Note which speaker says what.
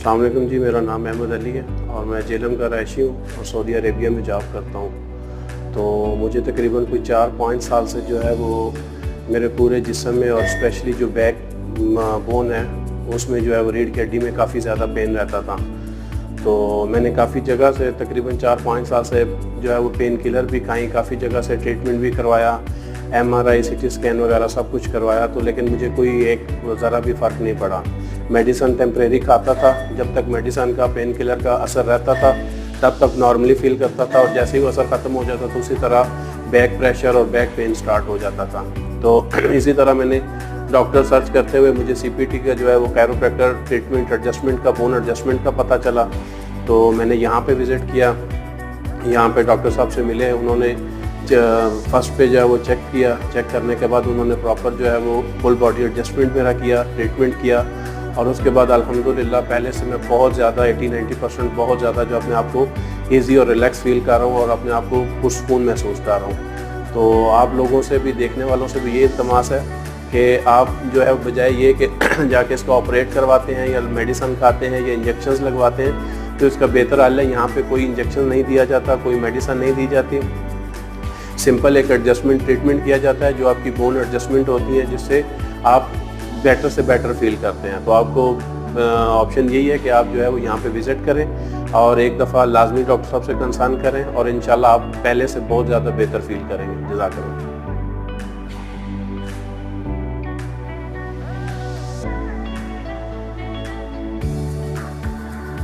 Speaker 1: अस्सलाम वालेकुम जी, मेरा नाम अहमद अली है और मैं जेलम का रहायशी हूँ और सऊदी अरेबिया में जॉब करता हूँ। तो मुझे तकरीबन कोई 4-5 साल से जो है वो मेरे पूरे जिस्म में और स्पेशली जो बैक बोन है उसमें जो है वो रीढ़ की हड्डी में काफ़ी ज़्यादा पेन रहता था। तो मैंने काफ़ी जगह से तकरीबन 4-5 साल से जो है वो पेन किलर भी खाई, काफ़ी जगह से ट्रीटमेंट भी करवाया, MRI CT स्कैन वगैरह सब कुछ करवाया, तो लेकिन मुझे कोई एक ज़रा भी फ़र्क नहीं पड़ा। मेडिसन टेम्परेरी खाता था, जब तक मेडिसन का पेन किलर का असर रहता था तब तक नॉर्मली फील करता था, और जैसे ही वो असर ख़त्म हो जाता था उसी तरह बैक प्रेशर और बैक पेन स्टार्ट हो जाता था। तो इसी तरह मैंने डॉक्टर सर्च करते हुए मुझे CPT का जो है वो कैरोप्रैक्टर ट्रीटमेंट एडजस्टमेंट का, बोन एडजस्टमेंट का पता चला। तो मैंने यहाँ पे विज़िट किया, यहाँ पे डॉक्टर साहब से मिले, उन्होंने फर्स्ट पे जो है वो चेक किया। चेक करने के बाद उन्होंने प्रॉपर जो है वो फुल बॉडी एडजस्टमेंट मेरा किया, ट्रीटमेंट किया, और उसके बाद अल्हम्दुलिल्लाह पहले से मैं बहुत ज़्यादा 80-90% बहुत ज़्यादा जो अपने आप को ईजी और रिलैक्स फील कर रहा हूँ और अपने आप को पुरसकून महसूस कर रहा हूँ। तो आप लोगों से भी, देखने वालों से भी ये इल्तमास है कि आप जो है बजाय ये कि जाके इसको ऑपरेट करवाते हैं या मेडिसन खाते हैं या इंजेक्शंस लगवाते हैं, तो इसका बेहतर हल है यहाँ पे कोई इंजेक्शन नहीं दिया जाता, कोई मेडिसन नहीं दी जाती, सिंपल एक एडजस्टमेंट ट्रीटमेंट किया जाता है जो आपकी बोन एडजस्टमेंट होती है, जिससे आप बेटर से बेटर फील करते हैं। तो आपको ऑप्शन यही है कि आप जो है वो यहाँ पे विज़िट करें और एक दफ़ा लाजमी डॉक्टर साहब से कंसल्ट करें और इंशाल्लाह आप पहले से बहुत ज़्यादा बेहतर फील करेंगे। जज़ाकल्लाह।